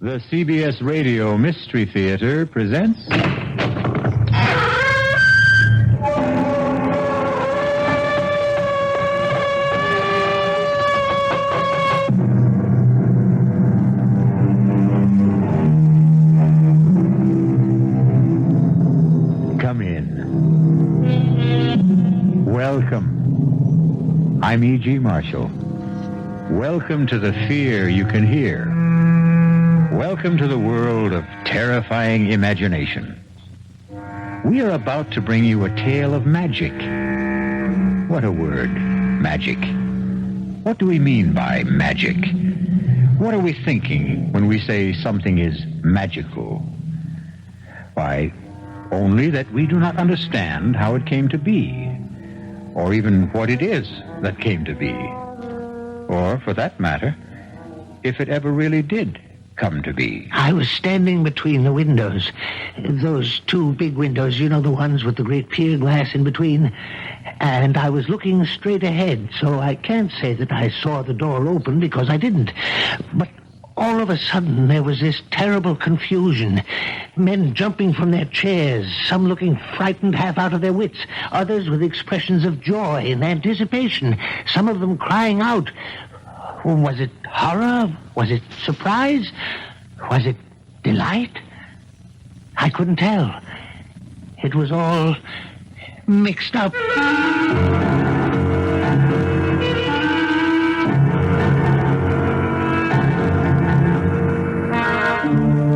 The CBS Radio Mystery Theater presents... Come in. Welcome. I'm E.G. Marshall. Welcome to the fear you can hear. Welcome to the world of terrifying imagination. We are about to bring you a tale of magic. What a word, magic. What do we mean by magic? What are we thinking when we say something is magical? Why, only that we do not understand how it came to be, or even what it is that came to be, or, for that matter, if it ever really did come to be. I was standing between the windows. Those two big windows, you know, the ones with the great pier glass in between. And I was looking straight ahead, so I can't say that I saw the door open because I didn't. But all of a sudden, there was this terrible confusion. Men jumping from their chairs, some looking frightened half out of their wits, others with expressions of joy and anticipation, some of them crying out. Was it horror? Was it surprise? Was it delight? I couldn't tell. It was all mixed up.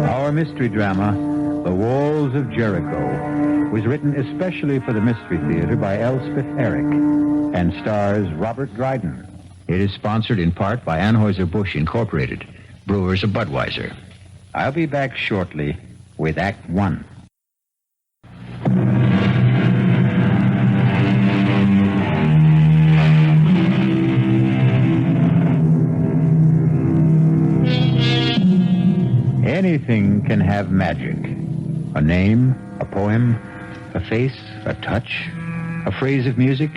Our mystery drama, The Walls of Jericho, was written especially for the Mystery Theater by Elspeth and stars Robert Dryden. It is sponsored in part by Anheuser-Busch Incorporated, brewers of Budweiser. I'll be back shortly with Act One. Anything can have magic. A name, a poem, a face, a touch, a phrase of music,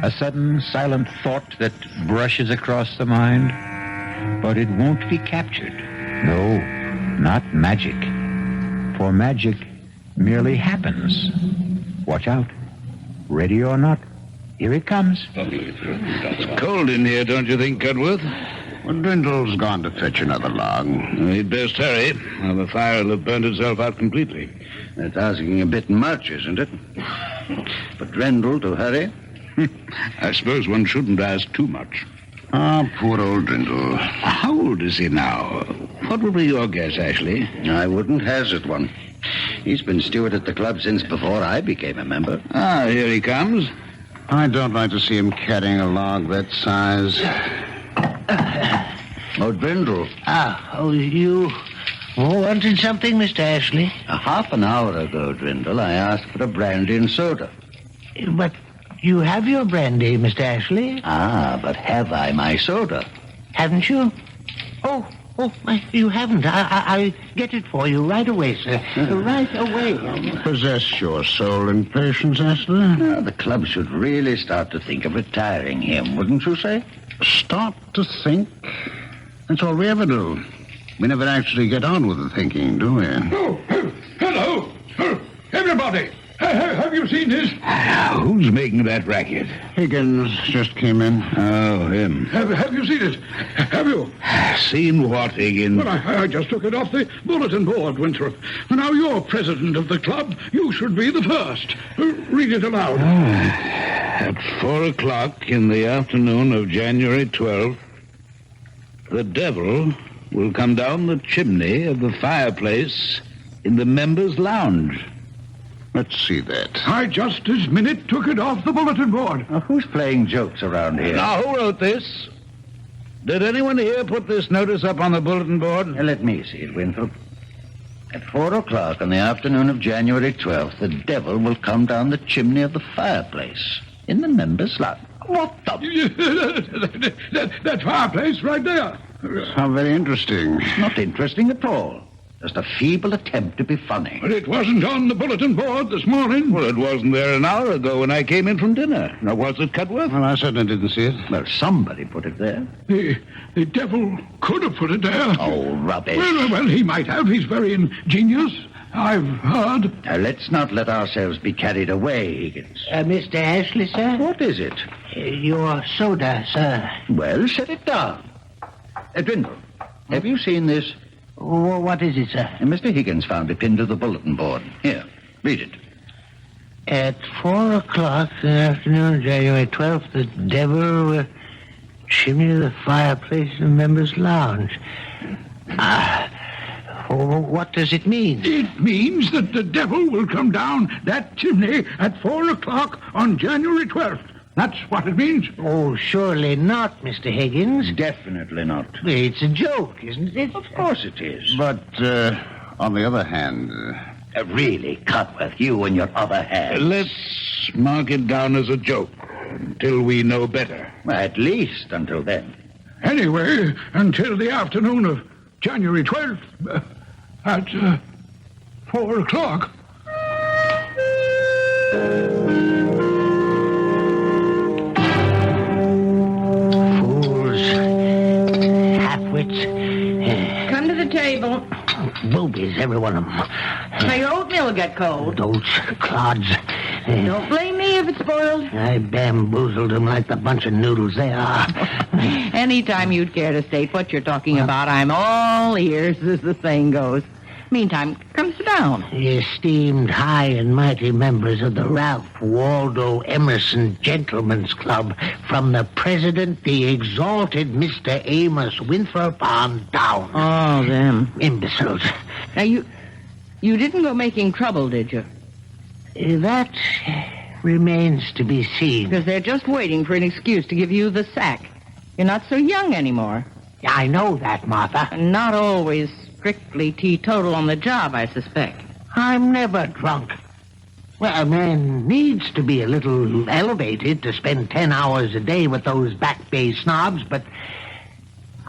a sudden, silent thought that brushes across the mind. But it won't be captured. No, not magic. For magic merely happens. Watch out. Ready or not, here it comes. It's cold in here, don't you think, Cudworth? Well, Drindle's gone to fetch another log. He'd best hurry, or the fire will have burnt itself out completely. That's asking a bit much, isn't it? For Drindle to hurry? I suppose one shouldn't ask too much. Ah, poor old Drindle. How old is he now? What would be your guess, Ashley? I wouldn't hazard one. He's been steward at the club since before I became a member. Ah, here he comes. I don't like to see him carrying a log that size. Oh, Drindle. You wanted something, Mr. Ashley? A half an hour ago, Drindle, I asked for a brandy and soda. But you have your brandy, Mr. Ashley. Ah, but have I my soda? Haven't you? Oh, you haven't. I'll get it for you right away, sir. Right away. Possess your soul in patience, Ashley. The club should really start to think of retiring him, wouldn't you say? Start to think? That's all we ever do. We never actually get on with the thinking, do we? Oh, hello. Everybody. Have you seen this? Who's making that racket? Higgins just came in. Oh, him. Have you seen it? Have you? Seen what, Higgins? Well, I just took it off the bulletin board, Winthrop. Now, you're president of the club. You should be the first. Read it aloud. At 4:00 in the afternoon of January 12th, the devil will come down the chimney of the fireplace in the members' lounge. Let's see that. I just this minute took it off the bulletin board. Now, who's playing jokes around here? Now, who wrote this? Did anyone here put this notice up on the bulletin board? Let me see it, Winthrop. At 4:00 on the afternoon of January 12th, the devil will come down the chimney of the fireplace in the members' lounge. What the... that fireplace right there. How very interesting. Not interesting at all. Just a feeble attempt to be funny. But it wasn't on the bulletin board this morning. Well, it wasn't there an hour ago when I came in from dinner. Now, was it, Cudworth? Well, I certainly didn't see it. Well, somebody put it there. The devil could have put it there. Oh, rubbish. Well, he might have. He's very ingenious. I've heard. Now, let's not let ourselves be carried away, Higgins. Mr. Ashley, sir? What is it? Your soda, sir. Well, set it down. Dwindle, have you seen this? What is it, sir? Mr. Higgins found it pinned to the bulletin board. Here, read it. At 4 o'clock in the afternoon, January 12th, the devil chimney of the fireplace in the members' lounge. What does it mean? It means that the devil will come down that chimney at 4 o'clock on January 12th. That's what it means. Oh, surely not, Mr. Higgins. Definitely not. It's a joke, isn't it? Of course it is. But, on the other hand... Really, Cudworth, you and your other hand. Let's mark it down as a joke until we know better. Well, at least until then. Anyway, until the afternoon of January 12th at 4 o'clock. Fools. Half-wits. Come to the table. Boobies, every one of them. My oatmeal will get cold. Those clods. Don't blame me if it's spoiled. I bamboozled them like the bunch of noodles they are. Anytime you'd care to state what you're talking about, I'm all ears, as the saying goes. Meantime, come sit down. The esteemed high and mighty members of the Ralph Waldo Emerson Gentlemen's Club, from the president, the exalted Mr. Amos Winthrop, on down. Oh, them. Imbeciles. Now, you didn't go making trouble, did you? That remains to be seen. Because they're just waiting for an excuse to give you the sack. You're not so young anymore. I know that, Martha. And not always strictly teetotal on the job, I suspect. I'm never drunk. Well, a man needs to be a little elevated to spend 10 hours a day with those Back Bay snobs, but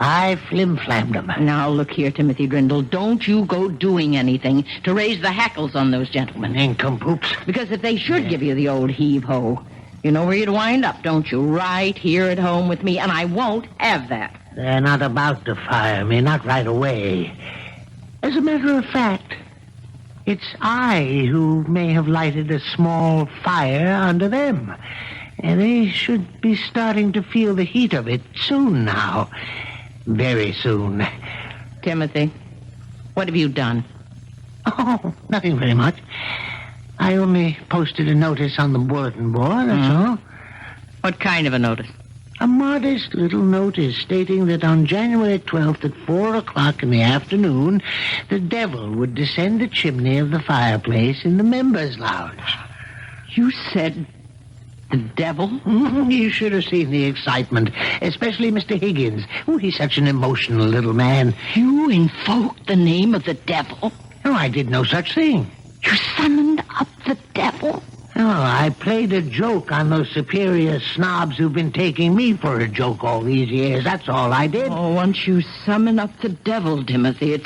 I flim-flammed them. Now, look here, Timothy Drindle. Don't you go doing anything to raise the hackles on those gentlemen. Nincompoops. Because if they should give you the old heave-ho, you know where you'd wind up, don't you? Right here at home with me, and I won't have that. They're not about to fire me, not right away. As a matter of fact, it's I who may have lighted a small fire under them. And they should be starting to feel the heat of it soon now. Very soon. Timothy, what have you done? Oh, nothing very much. I only posted a notice on the bulletin board, that's all. What kind of a notice? A modest little notice stating that on January 12th at 4 o'clock in the afternoon, the devil would descend the chimney of the fireplace in the members' lounge. You said the devil? You should have seen the excitement, especially Mr. Higgins. Oh, he's such an emotional little man. You invoked the name of the devil? Oh, I did no such thing. You summoned up the devil? Oh, I played a joke on those superior snobs who've been taking me for a joke all these years. That's all I did. Oh, once you summon up the devil, Timothy,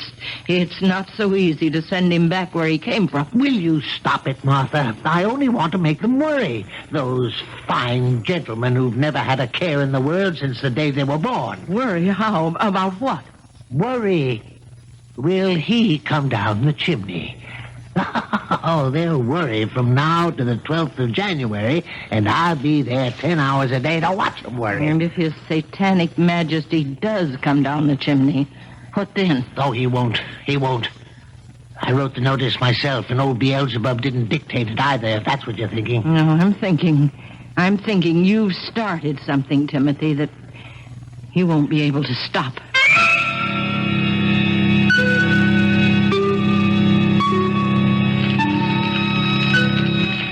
it's not so easy to send him back where he came from. Will you stop it, Martha? I only want to make them worry. Those fine gentlemen who've never had a care in the world since the day they were born. Worry? How? About what? Worry. Will he come down the chimney? Oh, they'll worry from now to the 12th of January, and I'll be there 10 hours a day to watch them worry. And if his satanic majesty does come down the chimney, what then? Oh, he won't. He won't. I wrote the notice myself, and old Beelzebub didn't dictate it either, if that's what you're thinking. No, I'm thinking you've started something, Timothy, that he won't be able to stop.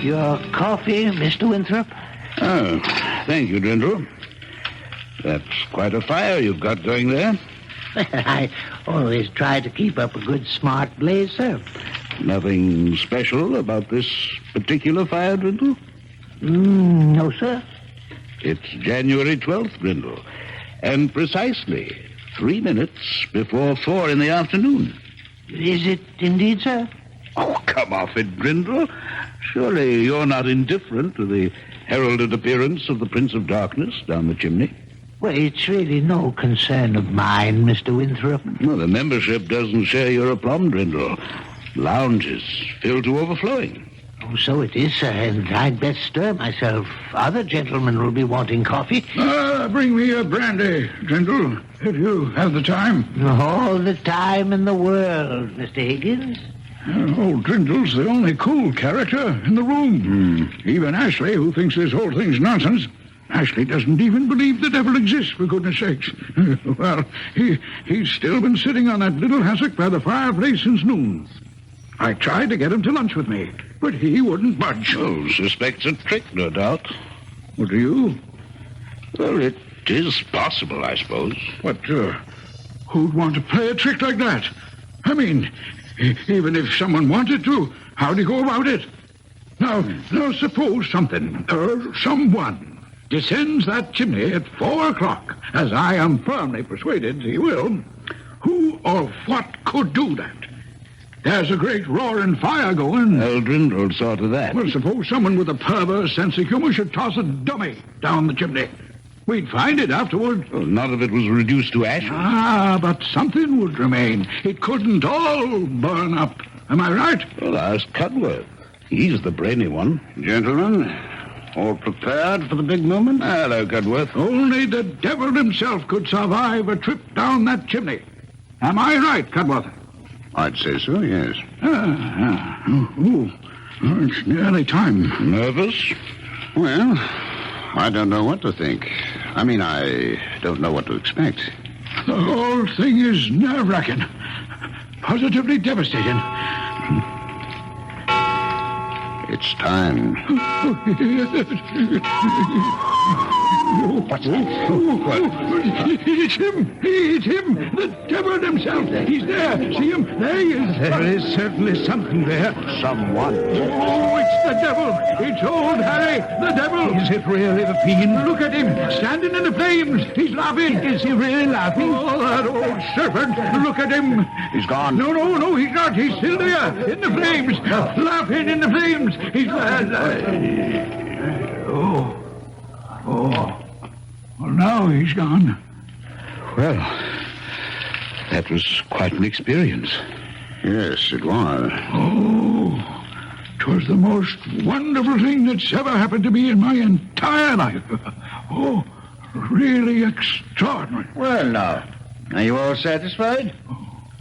Your coffee, Mr. Winthrop? Oh, thank you, Drindle. That's quite a fire you've got going there. I always try to keep up a good, smart blaze, sir. Nothing special about this particular fire, Drindle? No, sir. It's January 12th, Drindle, and precisely 3 minutes before 4 in the afternoon. Is it indeed, sir? Oh, come off it, Grindle. Surely you're not indifferent to the heralded appearance of the Prince of Darkness down the chimney? Well, it's really no concern of mine, Mr. Winthrop. No, the membership doesn't share your aplomb, Grindle. Lounges filled to overflowing. Oh, so it is, sir, and I'd best stir myself. Other gentlemen will be wanting coffee. Bring me a brandy, Grindle, if you have the time. All the time in the world, Mr. Higgins. Old Grindle's the only cool character in the room. Even Ashley, who thinks this whole thing's nonsense. Ashley doesn't even believe the devil exists, for goodness sakes. Well, he's still been sitting on that little hassock by the fireplace since noon. I tried to get him to lunch with me, but he wouldn't budge. Oh, suspects a trick, no doubt. What do you? Well, it is possible, I suppose. But who'd want to play a trick like that? I mean, even if someone wanted to, how'd he go about it? Now suppose something, or someone, descends that chimney at 4 o'clock, as I am firmly persuaded he will. Who or what could do that? There's a great roaring fire going. Grindle saw to that. Well, suppose someone with a perverse sense of humor should toss a dummy down the chimney. We'd find it afterward. Well, none of it was reduced to ashes. But something would remain. It couldn't all burn up. Am I right? Well, ask Cudworth. He's the brainy one. Gentlemen, all prepared for the big moment? Hello, Cudworth. Only the devil himself could survive a trip down that chimney. Am I right, Cudworth? I'd say so, yes. It's nearly time. Nervous? Well, I don't know what to think. I mean, I don't know what to expect. The whole thing is nerve-wracking. Positively devastating. It's time. What's that? It's him. It's him. The devil himself. He's there. See him? There he is. There is certainly something there. Someone. Oh, it's the devil. It's old Harry, the devil. Is it really the fiend? Look at him, standing in the flames. He's laughing. Is he really laughing? Oh, that old serpent. Look at him. He's gone. No, he's not. He's still there, in the flames. Laughing in the flames. He's... Well, now he's gone. Well, that was quite an experience. Yes, it was. Oh, 'twas the most wonderful thing that's ever happened to me in my entire life. Oh, really extraordinary. Well, now, are you all satisfied?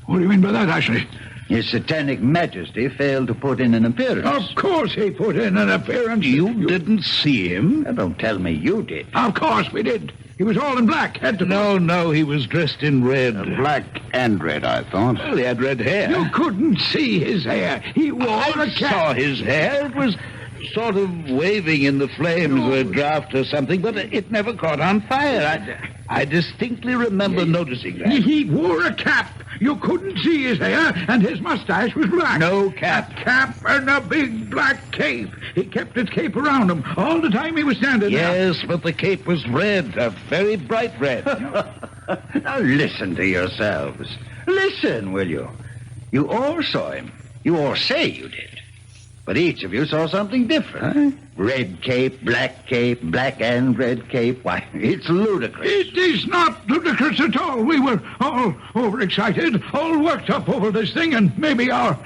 What do you mean by that, Ashley? His Satanic Majesty failed to put in an appearance. Of course he put in an appearance. You didn't see him? Now, don't tell me you did. Of course we did. He was all in black, head to foot. No, he was dressed in red. Black and red, I thought. Well, he had red hair. You couldn't see his hair. He wore I a cap. saw his hair. It was sort of waving in the flames of a draft or something, but it never caught on fire. I distinctly remember noticing that. He wore a cap. You couldn't see his hair, and his mustache was black. No cap. A cap and a big black cape. He kept his cape around him all the time he was standing there. Yes, but the cape was red, a very bright red. Now, listen to yourselves. Listen, will you? You all saw him. You all say you did. But each of you saw something different. Huh? Red cape, black and red cape. Why, it's ludicrous. It is not ludicrous at all. We were all overexcited, all worked up over this thing, and maybe our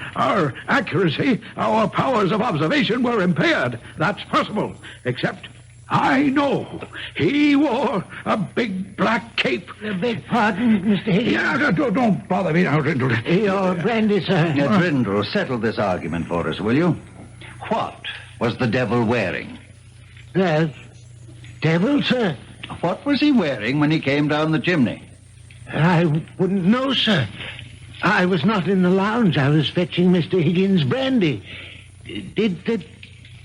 accuracy, our powers of observation were impaired. That's possible. Except I know he wore a big black cape. Beg pardon, Mr. Higgins. Yeah, don't bother me now, Grindle. Your brandy, sir. Now, Grindle, settle this argument for us, will you? What was the devil wearing? Devil, sir? What was he wearing when he came down the chimney? I wouldn't know, sir. I was not in the lounge. I was fetching Mr. Higgins' brandy. Did the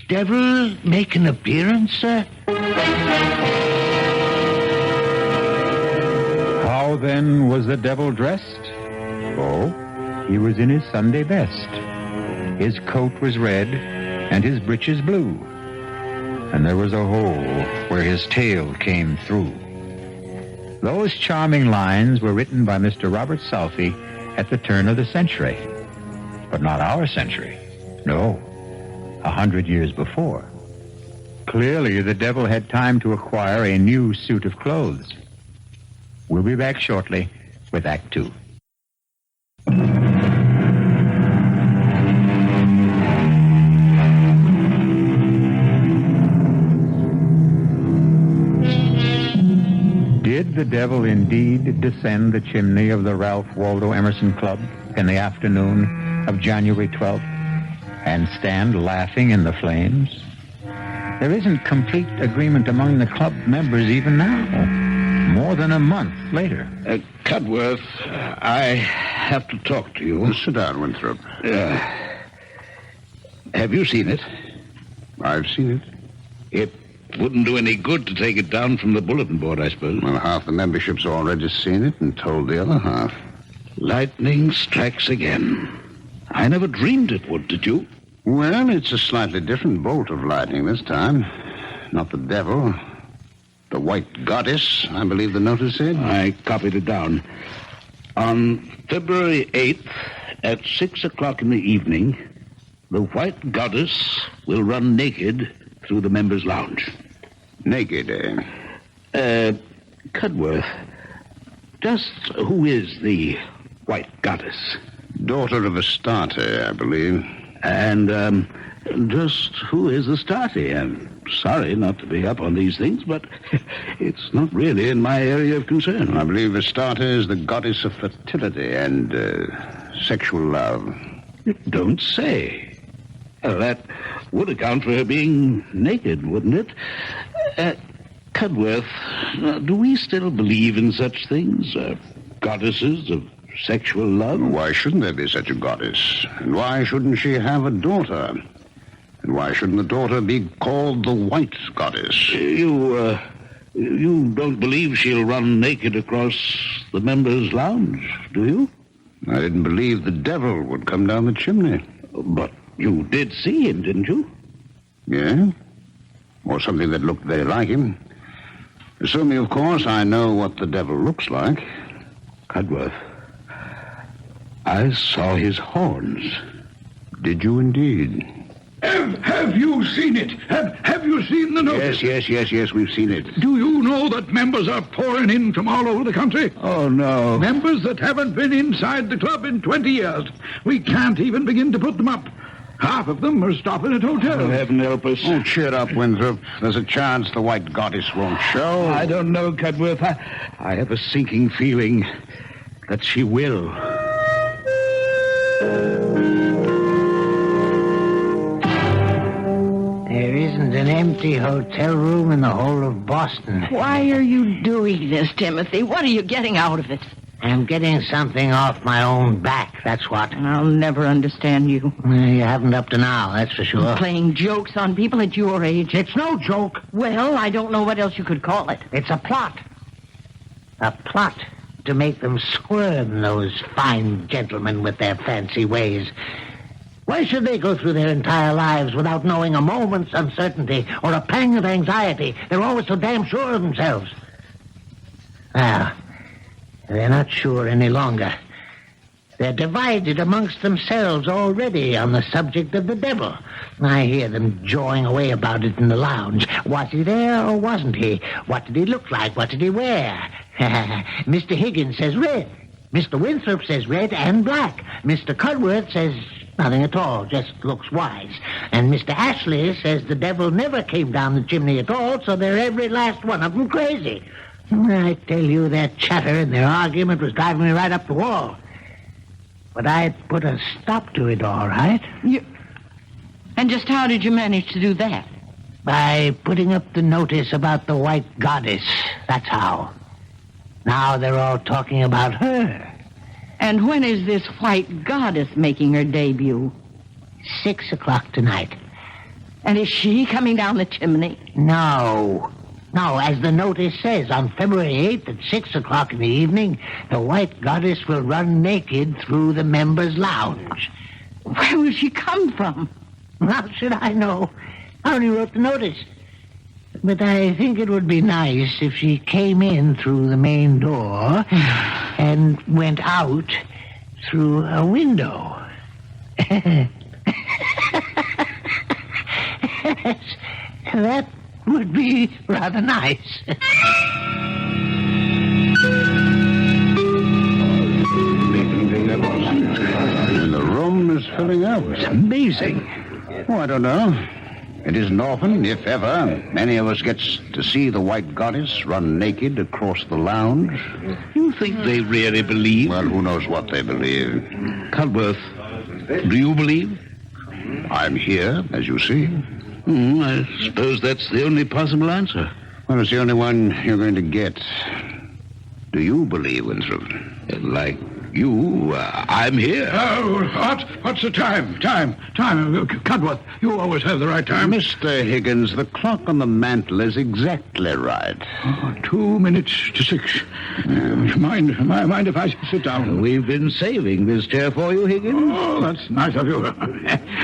devil make an appearance, sir? How then was the devil dressed? Oh, he was in his Sunday best. His coat was red, and his breeches blue, and there was a hole where his tail came through. Those charming lines were written by Mr. Robert Southey at the turn of the century. But not our century. No, 100 years before. Clearly, the devil had time to acquire a new suit of clothes. We'll be back shortly with Act Two. Did the devil indeed descend the chimney of the Ralph Waldo Emerson Club in the afternoon of January 12th and stand laughing in the flames? There isn't complete agreement among the club members even now, more than a month later. Cudworth, I have to talk to you. Sit down, Winthrop. Have you seen it? I've seen it. It wouldn't do any good to take it down from the bulletin board, I suppose. Well, half the membership's already seen it and told the other half. Lightning strikes again. I never dreamed it would, did you? Well, it's a slightly different bolt of lightning this time. Not the devil. The White Goddess, I believe the notice said. I copied it down. On February 8th at 6 o'clock in the evening, the White Goddess will run naked through the members' lounge. Naked, eh? Cudworth, just who is the White Goddess? Daughter of Astarte, I believe. And, just who is Astarte? I'm sorry not to be up on these things, but it's not really in my area of concern. I believe Astarte is the goddess of fertility and sexual love. You don't say. That would account for her being naked, wouldn't it? Cudworth, do we still believe in such things? Goddesses of sexual love? Why shouldn't there be such a goddess? And why shouldn't she have a daughter? And why shouldn't the daughter be called the White Goddess? You don't believe she'll run naked across the members' lounge, do you? I didn't believe the devil would come down the chimney. But you did see him, didn't you? Yeah? Or something that looked very like him. Assuming, of course, I know what the devil looks like. Cudworth, I saw his horns. Did you indeed? Have you seen it? Have you seen the notice? Yes, we've seen it. Do you know that members are pouring in from all over the country? Oh, no. Members that haven't been inside the club in 20 years. We can't even begin to put them up. Half of them are stopping at hotels. Heaven help us. Oh, cheer up, Winthrop. There's a chance the White Goddess won't show. I don't know, Cudworth. I have a sinking feeling that she will. There isn't an empty hotel room in the whole of Boston. Why are you doing this, Timothy? What are you getting out of it? I'm getting something off my own back, that's what. I'll never understand you. You haven't up to now, that's for sure. Playing jokes on people at your age. It's no joke. Well, I don't know what else you could call it. It's a plot. A plot to make them squirm, those fine gentlemen with their fancy ways. Why should they go through their entire lives without knowing a moment's uncertainty or a pang of anxiety? They're always so damn sure of themselves. Well, they're not sure any longer. They're divided amongst themselves already on the subject of the devil. I hear them jawing away about it in the lounge. Was he there or wasn't he? What did he look like? What did he wear? Mr. Higgins says red. Mr. Winthrop says red and black. Mr. Cudworth says nothing at all, just looks wise. And Mr. Ashley says the devil never came down the chimney at all, so they're every last one of them crazy. I tell you, their chatter and their argument was driving me right up the wall. But I put a stop to it, all right. And just how did you manage to do that? By putting up the notice about the White Goddess. That's how. Now they're all talking about her. And when is this White Goddess making her debut? 6 o'clock tonight. And is she coming down the chimney? No, as the notice says, on February 8th at 6 o'clock in the evening, the White Goddess will run naked through the members' lounge. Where will she come from? How should I know? I only wrote the notice. But I think it would be nice if she came in through the main door and went out through a window. That would be rather nice. And the room is filling up. It's amazing. Oh, I don't know. It isn't often, if ever, any of us gets to see the white goddess run naked across the lounge. You think they really believe? Well, who knows what they believe. Cudworth, do you believe? I'm here, as you see. I suppose that's the only possible answer. Well, it's the only one you're going to get. Do you believe, Winthrop? Like you, I'm here. Oh, what's the time? Time. Cudworth, you always have the right time. Mr. Higgins, the clock on the mantel is exactly right. 2 minutes to 6. Mind if I sit down? We've been saving this chair for you, Higgins. Oh, that's nice of you.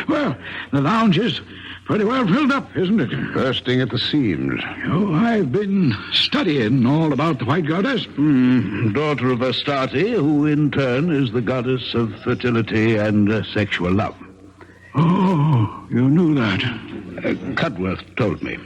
Well, the lounge is pretty well filled up, isn't it? Bursting at the seams. Oh, I've been studying all about the White Goddess. Daughter of Astarte, who in turn is the goddess of fertility and sexual love. Oh, you knew that. Cudworth told me.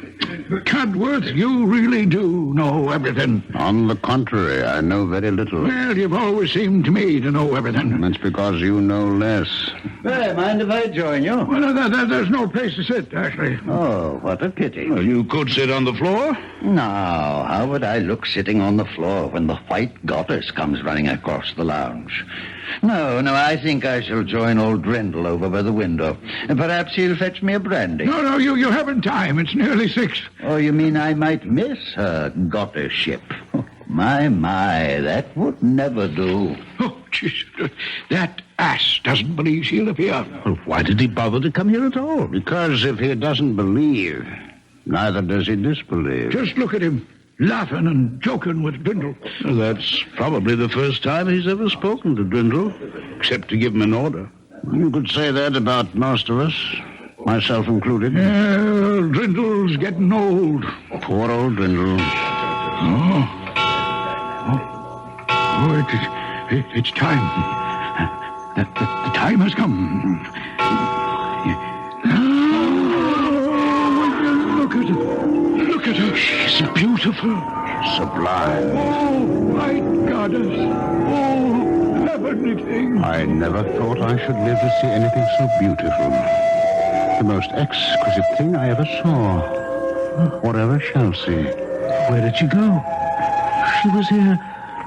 Cudworth, you really do know everything. On the contrary, I know very little. Well, you've always seemed to me to know everything. That's because you know less. Well, mind if I join you? Well, there's no place to sit, actually. Oh, what a pity. Well, you could sit on the floor. Now, how would I look sitting on the floor when the White Goddess comes running across the lounge? No, I think I shall join old Drendel over by the window. Perhaps he'll fetch me a brandy. No, you haven't time. It's nearly 6. Oh, you mean I might miss her goddess-ship? Oh, my, that would never do. Oh, jeez. That ass doesn't believe she'll appear. Well, why did he bother to come here at all? Because if he doesn't believe, neither does he disbelieve. Just look at him, laughing and joking with Drindle. Well, that's probably the first time he's ever spoken to Drindle, except to give him an order. You could say that about most of us, myself included. Drindle's getting old. Poor old Drindle. It's time. The time has come. Look at her. She's beautiful. Sublime. Oh, White Goddess. Oh, heavenly thing. I never thought I should live to see anything so beautiful. The most exquisite thing I ever saw, or ever shall see. Where did she go? She was here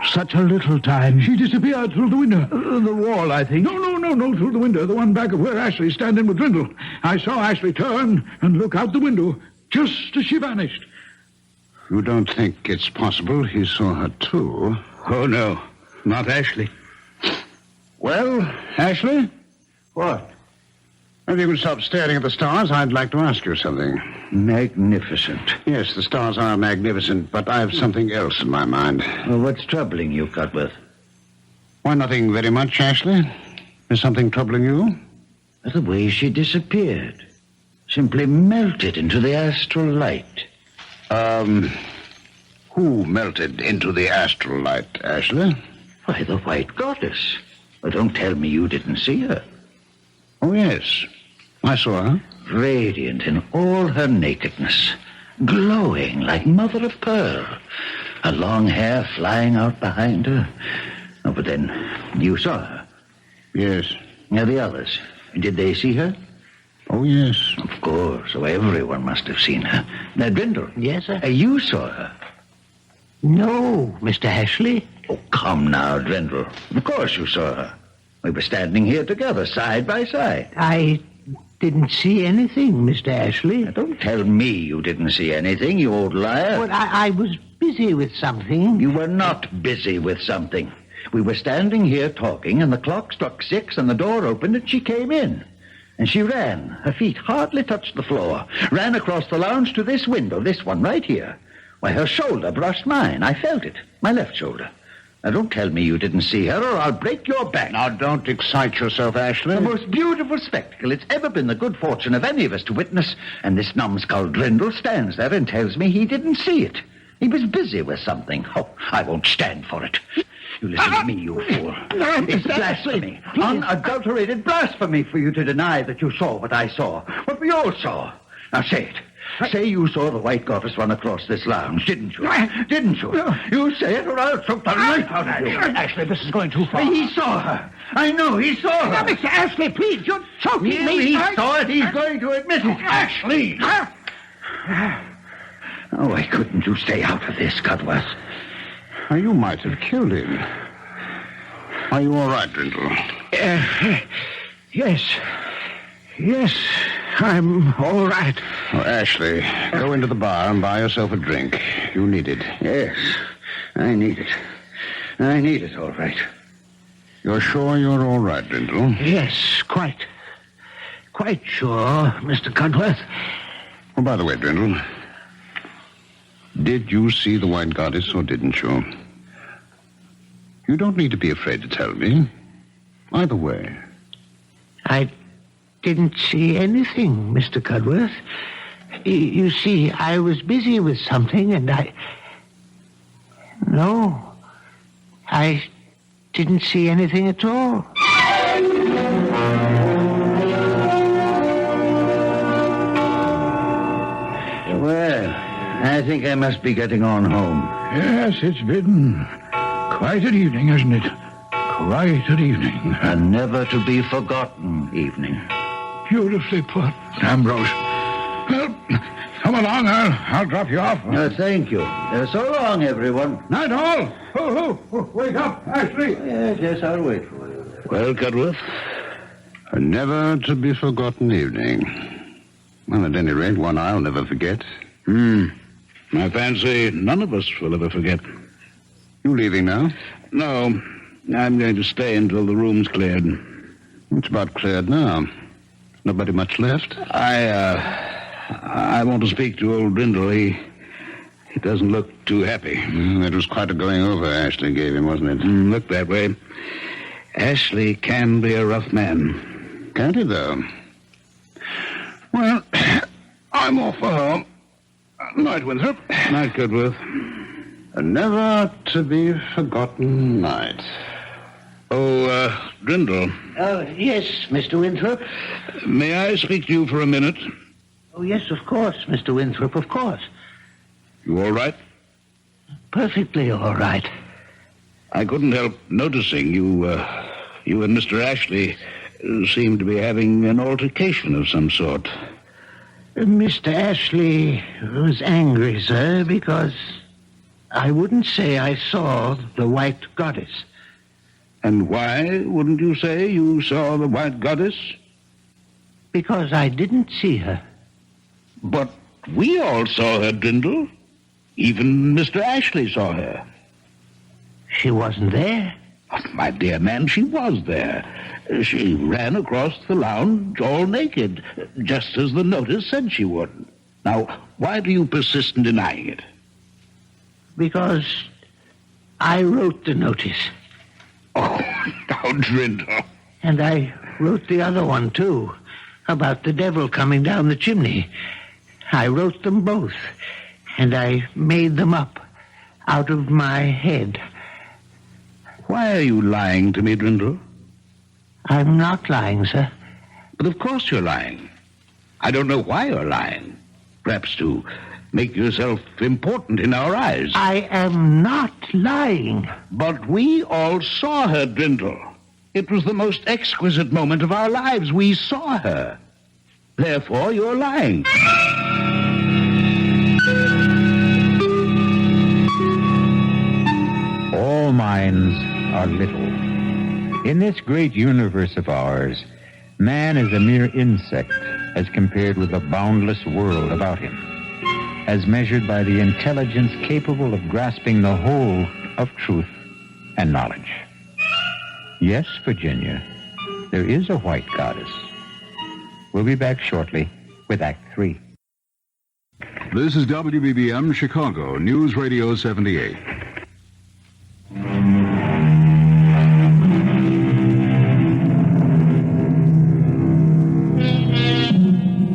such a little time. She disappeared through the window. The wall, I think. No, through the window. The one back of where Ashley's standing with Drindle. I saw Ashley turn and look out the window just as she vanished. You don't think it's possible he saw her too? Oh, no. Not Ashley. Well, Ashley? What? If you could stop staring at the stars, I'd like to ask you something. Magnificent. Yes, the stars are magnificent, but I have something else in my mind. Well, what's troubling you, Cudworth? Why, nothing very much, Ashley. Is something troubling you? The way she disappeared. Simply melted into the astral light. Who melted into the astral light, Ashley? Why, the White Goddess. Well, don't tell me you didn't see her. Oh, yes. I saw her. Radiant in all her nakedness. Glowing like mother of pearl. Her long hair flying out behind her. Oh, but then, you saw her. Yes. Now, the others, did they see her? Oh, yes. Of course. So everyone must have seen her. Now, Drindle. Yes, sir? You saw her. No, Mr. Ashley. Oh, come now, Drindle. Of course you saw her. We were standing here together, side by side. I didn't see anything, Mr. Ashley. Now, don't tell me you didn't see anything, you old liar. But I was busy with something. You were not busy with something. We were standing here talking, and the clock struck 6, and the door opened, and she came in. And she ran. Her feet hardly touched the floor. Ran across the lounge to this window, this one right here. Why, her shoulder brushed mine. I felt it. My left shoulder. Now, don't tell me you didn't see her, or I'll break your back. Now, don't excite yourself, Ashley. The most beautiful spectacle it's ever been the good fortune of any of us to witness, and this numbskull Drindle stands there and tells me he didn't see it. He was busy with something. Oh, I won't stand for it. You listen to me, you fool. It's blasphemy. Unadulterated blasphemy for you to deny that you saw what I saw. What we all saw. Now say it. Say you saw the white goddess run across this lounge, didn't you? Didn't you? You say it or I'll choke the life out of you. Ashley, this is going too far. He saw her. I know he saw her. Now, Mr. Ashley, please, you're choking me. He saw it. He's going to admit it. Ashley! Oh, why couldn't you stay out of this, Cudworth? Now, you might have killed him. Are you all right, Drindle? Yes. Yes, I'm all right. Oh, Ashley, go into the bar and buy yourself a drink. You need it. Yes, I need it. I need it, all right. You're sure you're all right, Drindle? Yes, quite sure, Mr. Cudworth. Oh, by the way, Drindle, did you see the white goddess or didn't you? You don't need to be afraid to tell me. Either way. I didn't see anything, Mr. Cudworth. You see, I was busy with something, and No, I didn't see anything at all. Well, I think I must be getting on home. Yes, it's been quite an evening, hasn't it? Quite an evening. A never-to-be-forgotten evening. Beautifully put, Ambrose. Well, come along. I'll drop you off. Thank you. So long, everyone. Night all. Oh, wake up, Ashley. Yes, I'll wait for you. Well, Cudworth? A never-to-be-forgotten evening. Well, at any rate, one I'll never forget. I fancy none of us will ever forget. You leaving now? No, I'm going to stay until the room's cleared. It's about cleared now. Nobody much left? I want to speak to old Drindle. He doesn't look too happy. That was quite a going over Ashley gave him, wasn't it? Look that way. Ashley can be a rough man. Can't he, though? Well, I'm off for home. Night, Winthrop. Night, Cudworth. A never-to-be-forgotten night. Oh, Drindle. Yes, Mr. Winthrop. May I speak to you for a minute? Oh, yes, of course, Mr. Winthrop, of course. You all right? Perfectly all right. I couldn't help noticing you and Mr. Ashley seem to be having an altercation of some sort. Mr. Ashley was angry, sir, because I wouldn't say I saw the white goddess. And why wouldn't you say you saw the white goddess? Because I didn't see her. But we all saw her, Drindle. Even Mr. Ashley saw her. She wasn't there. Oh, my dear man, she was there. She ran across the lounge all naked, just as the notice said she would. Now, why do you persist in denying it? Because I wrote the notice. Oh, now, Drindle. And I wrote the other one, too, about the devil coming down the chimney. I wrote them both, and I made them up out of my head. Why are you lying to me, Drindle? I'm not lying, sir. But of course you're lying. I don't know why you're lying. Perhaps to make yourself important in our eyes. I am not lying. But we all saw her, Drindle. It was the most exquisite moment of our lives. We saw her. Therefore, you're lying. All minds are little. In this great universe of ours, man is a mere insect as compared with the boundless world about him, as measured by the intelligence capable of grasping the whole of truth and knowledge. Yes, Virginia, there is a white goddess. We'll be back shortly with Act 3. This is WBBM Chicago, News Radio 78.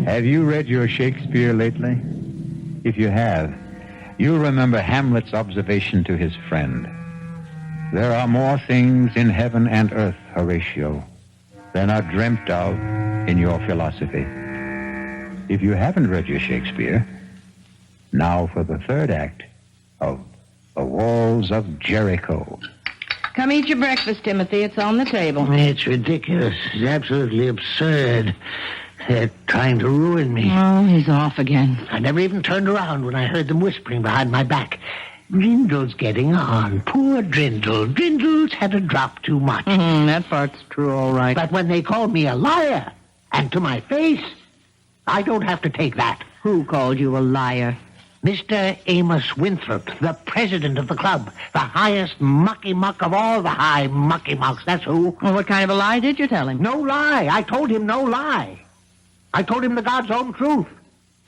Have you read your Shakespeare lately? If you have, you'll remember Hamlet's observation to his friend. There are more things in heaven and earth, Horatio, than are dreamt of in your philosophy. If you haven't read your Shakespeare, now for the third act of The Walls of Jericho. Come eat your breakfast, Timothy. It's on the table. It's ridiculous. It's absolutely absurd. They're trying to ruin me. Oh, he's off again. I never even turned around when I heard them whispering behind my back. Drindle's getting on. Poor Drindle. Drindle's had a drop too much. That part's true, all right. But when they called me a liar, and to my face, I don't have to take that. Who called you a liar? Mr. Amos Winthrop, the president of the club, the highest mucky-muck of all the high mucky-mucks, that's who. Well, what kind of a lie did you tell him? No lie. I told him no lie. I told him the God's own truth.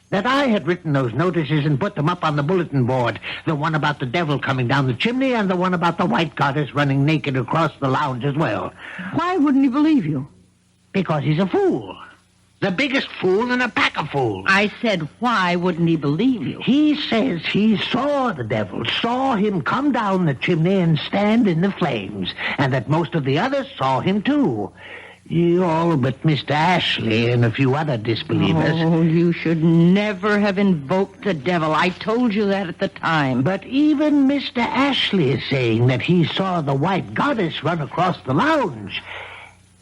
That I had written those notices and put them up on the bulletin board. The one about the devil coming down the chimney and the one about the white goddess running naked across the lounge as well. Why wouldn't he believe you? Because he's a fool. The biggest fool in a pack of fools. I said, why wouldn't he believe you? He says he saw the devil, saw him come down the chimney and stand in the flames, and that most of the others saw him too. All but Mr. Ashley and a few other disbelievers. Oh, you should never have invoked the devil. I told you that at the time. But even Mr. Ashley is saying that he saw the white goddess run across the lounge.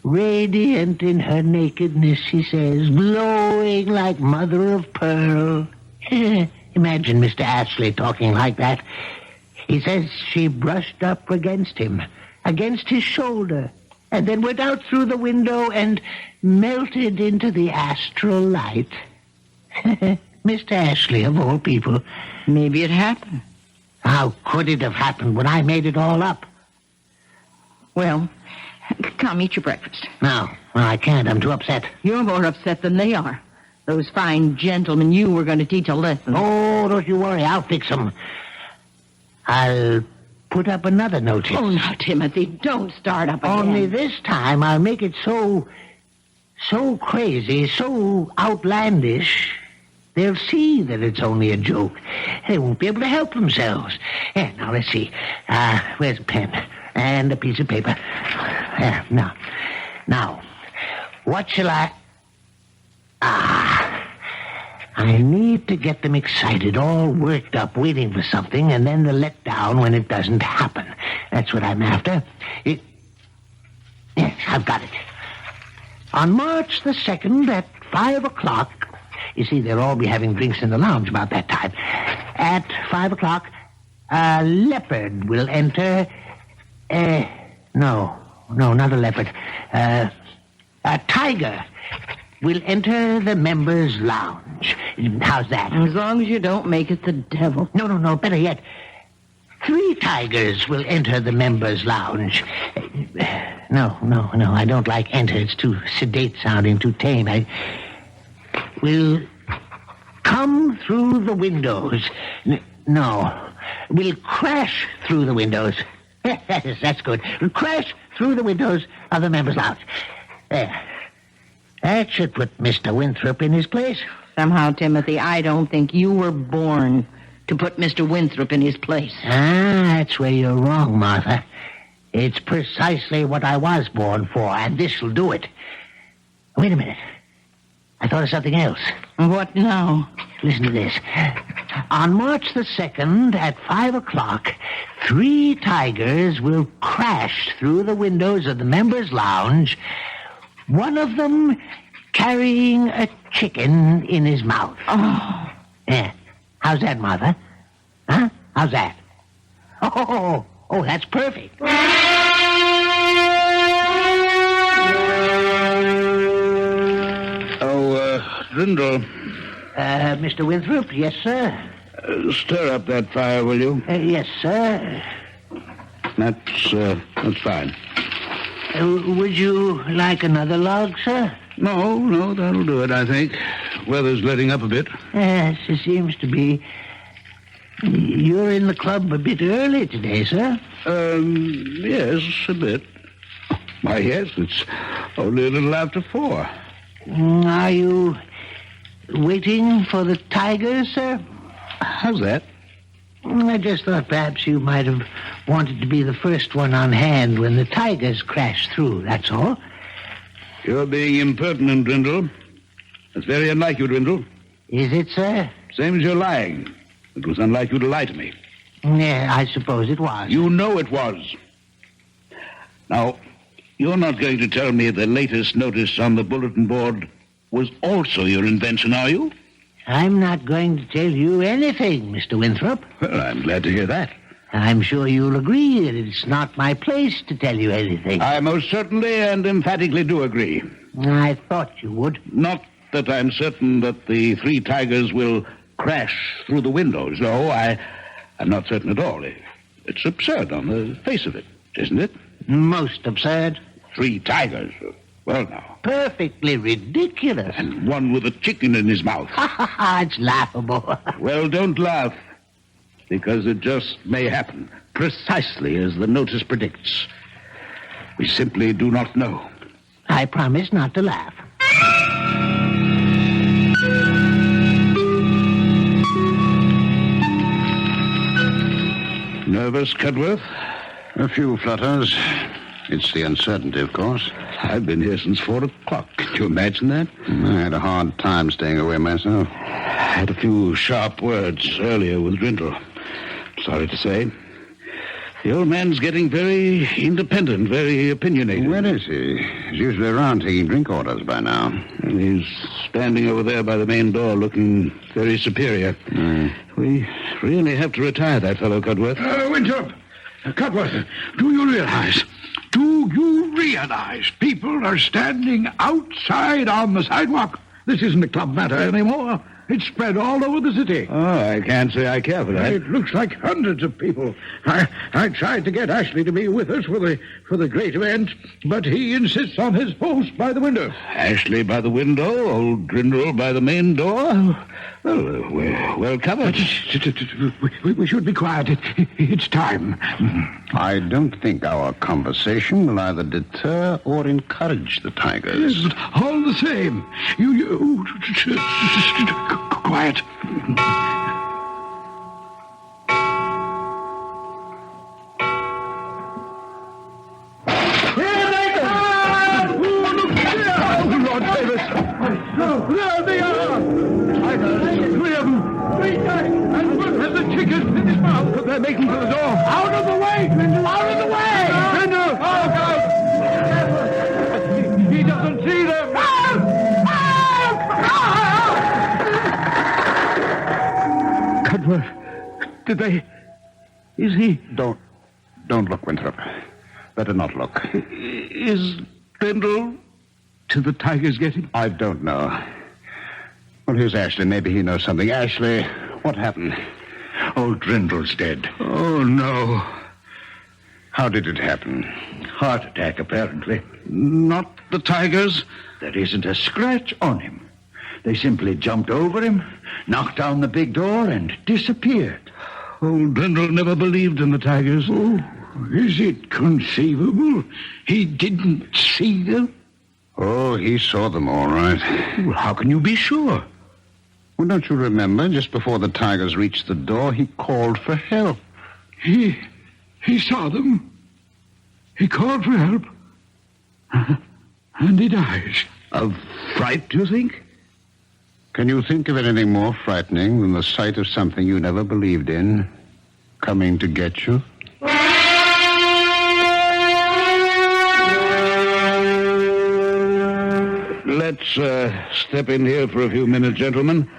Radiant in her nakedness, he says, glowing like mother of pearl. Imagine Mr. Ashley talking like that. He says she brushed up against him, against his shoulder, and then went out through the window and melted into the astral light. Mr. Ashley, of all people. Maybe it happened. How could it have happened when I made it all up? Well, come eat your breakfast. No, I can't. I'm too upset. You're more upset than they are. Those fine gentlemen you were going to teach a lesson. Oh, don't you worry. I'll fix them. I'll put up another notice. Oh, now, Timothy, don't start up again. Only this time I'll make it so crazy, so outlandish, they'll see that it's only a joke. They won't be able to help themselves. Here, now, let's see. Where's a pen? And a piece of paper. Now, what shall I... I need to get them excited, all worked up, waiting for something, and then the let down when it doesn't happen. That's what I'm after. Yes, I've got it. On March the 2nd at 5 o'clock, you see, they'll all be having drinks in the lounge about that time. At 5 o'clock, a leopard will enter... No, not a leopard. A tiger will enter the members' lounge. How's that? As long as you don't make it the devil. No, better yet. 3 tigers will enter the members' lounge. No, I don't like enter. It's too sedate sounding, too tame. I will come through the windows. No, we'll crash through the windows. Yes, that's good. We'll crash through the windows of the members' lounge. There. That should put Mr. Winthrop in his place. Somehow, Timothy, I don't think you were born to put Mr. Winthrop in his place. That's where you're wrong, Martha. It's precisely what I was born for, and this'll do it. Wait a minute. I thought of something else. What now? Listen to this. On March the 2nd at 5 o'clock, 3 tigers will crash through the windows of the members' lounge, one of them carrying a chicken in his mouth. Oh. Yeah. How's that, Martha? Huh? How's that? Oh, that's perfect. Drindle. Mr. Winthrop, yes, sir? Stir up that fire, will you? Yes, sir. That's fine. Would you like another log, sir? No, that'll do it, I think. Weather's letting up a bit. Yes, it seems to be. You're in the club a bit early today, sir? Yes, a bit. Why, yes, it's only a little after 4. Are you waiting for the tigers, sir? How's that? I just thought perhaps you might have wanted to be the first one on hand when the tigers crashed through, that's all. You're being impertinent, Drindle. That's very unlike you, Drindle. Is it, sir? Same as you're lying. It was unlike you to lie to me. Yeah, I suppose it was. You know it was. Now, you're not going to tell me the latest notice on the bulletin board was also your invention, are you? I'm not going to tell you anything, Mr. Winthrop. Well, I'm glad to hear that. I'm sure you'll agree that it's not my place to tell you anything. I most certainly and emphatically do agree. I thought you would. Not that I'm certain that the three tigers will crash through the windows. No, I'm not certain at all. It's absurd on the face of it, isn't it? Most absurd. 3 tigers. Well, now. Perfectly ridiculous. And one with a chicken in his mouth. Ha ha ha, it's laughable. Well, don't laugh, because it just may happen, precisely as the notice predicts. We simply do not know. I promise not to laugh. Nervous, Cudworth? A few flutters. It's the uncertainty, of course. I've been here since 4 o'clock. Can you imagine that? I had a hard time staying away myself. I had a few sharp words earlier with Drindle. Sorry to say. The old man's getting very independent, very opinionated. Where is he? He's usually around taking drink orders by now. And he's standing over there by the main door looking very superior. We really have to retire that fellow, Cudworth. Winthrop, Cudworth, do you realize people are standing outside on the sidewalk? This isn't a club matter anymore. It's spread all over the city. Oh, I can't say I care for that. It looks like hundreds of people. I tried to get Ashley to be with us for the great event, but he insists on his post by the window. Ashley by the window, old Drindle by the main door. Well, we're well covered. We should be quiet. It's time. I don't think our conversation will either deter or encourage the tigers. Yes, but all the same, you quiet. Here they come! Oh, Lord save us! There they are! Tigers, 3 of them. 3 tigers, and one has a chicken in his mouth. They're making for the door. Out of the way, Grindle! Out of the way! Grindle! Oh, God! He doesn't see them. Cudworth, did they... Is he... Don't look, Winthrop. Better not look. Is Drindle... Did the tigers get him? I don't know. Well, here's Ashley. Maybe he knows something. Ashley, what happened? Old Drindle's dead. Oh, no. How did it happen? Heart attack, apparently. Not the tigers? There isn't a scratch on him. They simply jumped over him, knocked down the big door, and disappeared. Old Drindle never believed in the tigers. Oh, is it conceivable he didn't see them? Oh, he saw them all right. Well, how can you be sure? Well, don't you remember, just before the tigers reached the door, he called for help. He saw them. He called for help. And he dies. Of fright, do you think? Can you think of anything more frightening than the sight of something you never believed in coming to get you? Let's step in here for a few minutes, gentlemen.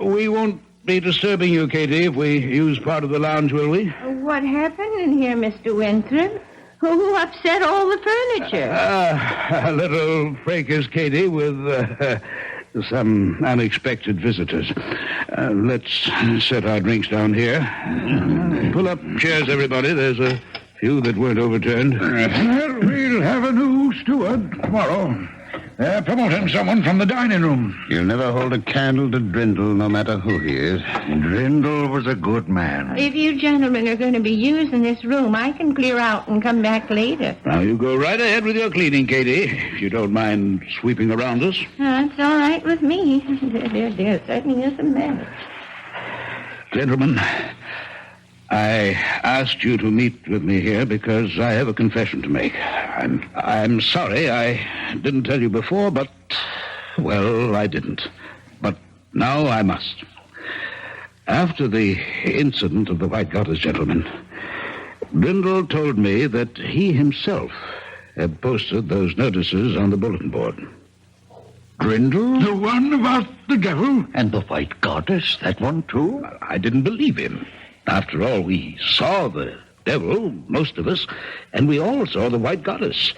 We won't be disturbing you, Katie, if we use part of the lounge, will we? What happened in here, Mr. Winthrop? Who upset all the furniture? A little fracas, Katie, with some unexpected visitors. Let's set our drinks down here. Pull up chairs, everybody. There's a few that weren't overturned. Well, we'll have a new steward tomorrow. They're promoting someone from the dining room. You'll never hold a candle to Drindle, no matter who he is. Drindle was a good man. If you gentlemen are going to be using this room, I can clear out and come back later. Now, you go right ahead with your cleaning, Katie, if you don't mind sweeping around us. That's all right with me. There certainly isn't that. Gentlemen, I asked you to meet with me here because I have a confession to make. I'm sorry I didn't tell you before, but, well, I didn't. But now I must. After the incident of the White Goddess, gentlemen, Brindle told me that he himself had posted those notices on the bulletin board. Brindle? The one about the devil? And the White Goddess, that one too? I didn't believe him. After all, we saw the devil, most of us, and we all saw the White Goddess.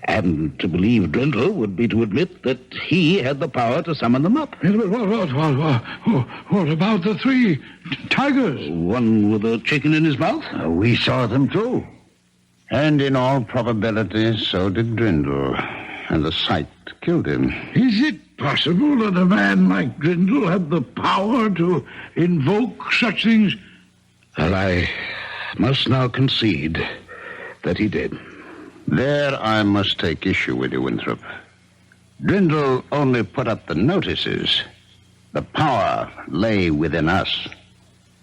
And to believe Brindle would be to admit that he had the power to summon them up. What about the three tigers? One with a chicken in his mouth? We saw them too. And in all probability, so did Brindle. And the sight killed him. Is it possible that a man like Brindle had the power to invoke such things? Well, I must now concede that he did. There I must take issue with you, Winthrop. Brindle only put up the notices. The power lay within us,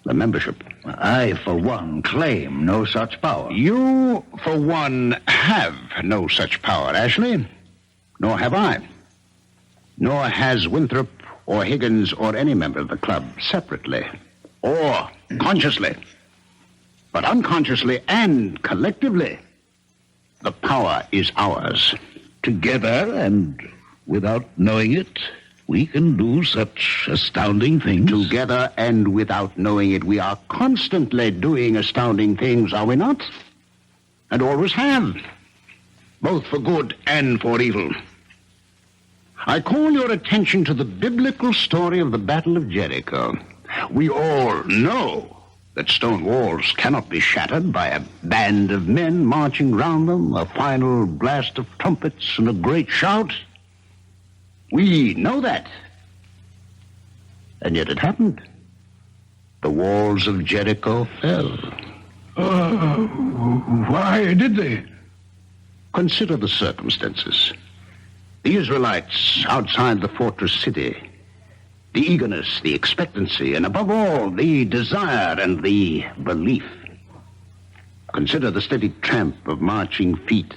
the membership. I, for one, claim no such power. You, for one, have no such power, Ashley. Nor have I. Nor has Winthrop or Higgins or any member of the club separately or consciously. But unconsciously and collectively, the power is ours. Together and without knowing it, we can do such astounding things. Together and without knowing it, we are constantly doing astounding things, are we not? And always have, both for good and for evil. I call your attention to the biblical story of the Battle of Jericho. We all know that stone walls cannot be shattered by a band of men marching round them, a final blast of trumpets and a great shout. We know that. And yet it happened. The walls of Jericho fell. Why did they? Consider the circumstances. The Israelites outside the fortress city, the eagerness, the expectancy, and above all, the desire and the belief. Consider the steady tramp of marching feet.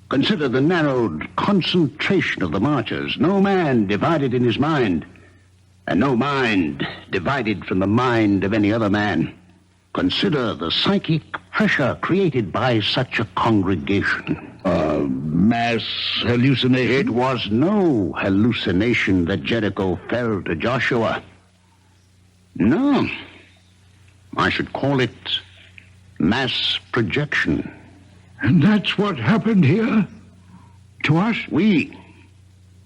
Consider the narrowed concentration of the marchers. No man divided in his mind, and no mind divided from the mind of any other man. Consider the psychic pressure created by such a congregation. Mass hallucination? It was no hallucination that Jericho fell to Joshua. No. I should call it mass projection. And that's what happened here? To us? We,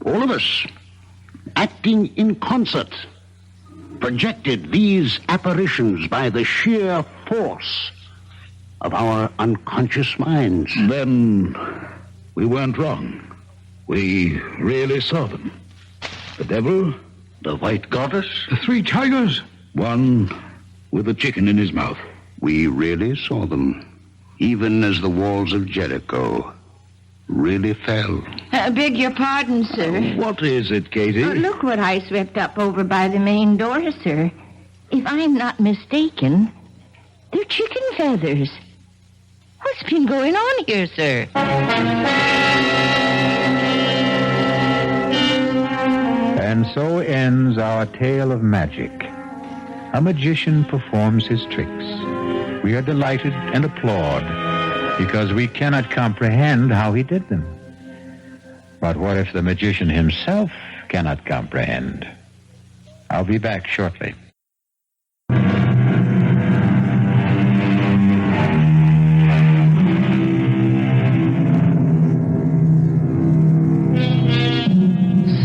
all of us, acting in concert, projected these apparitions by the sheer force of our unconscious minds. Then we weren't wrong. We really saw them. The devil, The White Goddess? The three tigers? one with a chicken in his mouth. We really saw them, even as the walls of Jericho really fell. Beg your pardon, sir. What is it, Katie? Look what I swept up over by the main door, sir. If I'm not mistaken, they're chicken feathers. What's been going on here, sir? And so ends our tale of magic. A magician performs his tricks. We are delighted and applaud because we cannot comprehend how he did them. But what if the magician himself cannot comprehend? I'll be back shortly.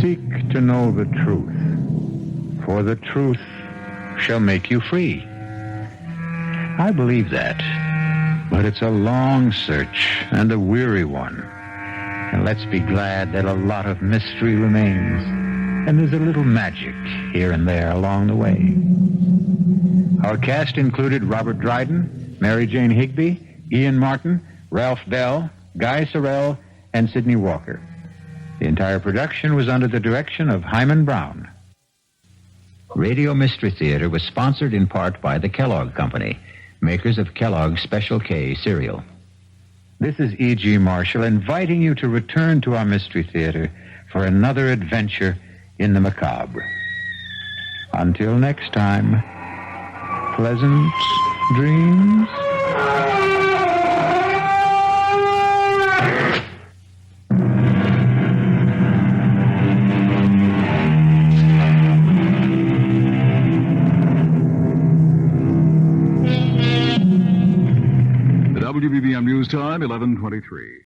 Seek to know the truth, for the truth shall make you free. I believe that, but it's a long search and a weary one. And let's be glad that a lot of mystery remains, and there's a little magic here and there along the way. Our cast included Robert Dryden, Mary Jane Higby, Ian Martin, Ralph Bell, Guy Sorel, and Sidney Walker. The entire production was under the direction of Hyman Brown. Radio Mystery Theater was sponsored in part by the Kellogg Company, makers of Kellogg's Special K cereal. This is E.G. Marshall inviting you to return to our Mystery Theater for another adventure in the macabre. Until next time, pleasant dreams. WBBM News Time, 11:23.